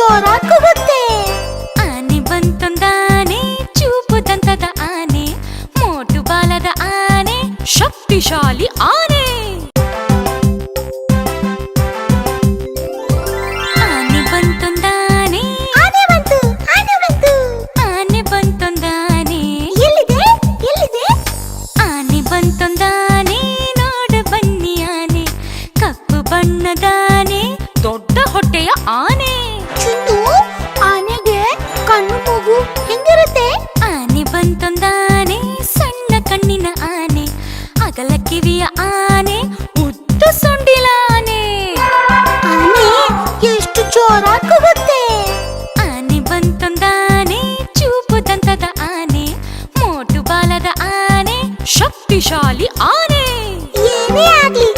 ಜೋರಾಗಿ ಕೂಗುತ್ತೆ. ಆನೆ ಬಂತೊಂದಾನೆ, ಚೂಪು ದಂತದ ಆನೆ, ಮೋಟು ಬಾಲದ ಆನೆ, ಶಕ್ತಿಶಾಲಿ ಆನೆ. ಆನೆ ಬಂತೊಂದಾನೆ, ಆನೆ ಬಂತು, ಆನೆ ಬಂತು. ಆನೆ ಬಂತೊಂದಾನೆ, ಎಲ್ಲಿದೆ ಎಲ್ಲಿದೆ? ಆನೆ ಬಂತೊಂದಾನೆ, ನೋಡ ಬನ್ನಿ ಆನೆ, ಕಪ್ಪು ಬಣ್ಣದಾನೆ, ದೊಡ್ಡ ಹೊಟ್ಟೆಯ ಆನೆ. ಚಿನ್ನು, ಆನೆಗೆ ಕಣ್ಣು ಮೂಗು ಹೆಂಗಿರುತ್ತೆ? ಆನೆ ಬಂತೊಂದಾನೆ, ಸಣ್ಣ ಕಣ್ಣಿನ ಆನೆ, ಅಗಲ ಕಿವಿಯ ಆನೆ, ಉದ್ದ ಸೊಂಡಿಲ ಆನೆ. ಆನೆ ಎಷ್ಟು ಜೋರಾಗಿ ಕೂಗುತ್ತೆ. ಆನೆ ಬಂತೊಂದಾನೆ, ಚೂಪು ದಂತದ ಆನೆ, ಮೋಟು ಬಾಲದ ಆನೆ, ಶಕ್ತಿಶಾಲಿ ಆನೆ. ಏನೇ ಆಗ್ಲಿ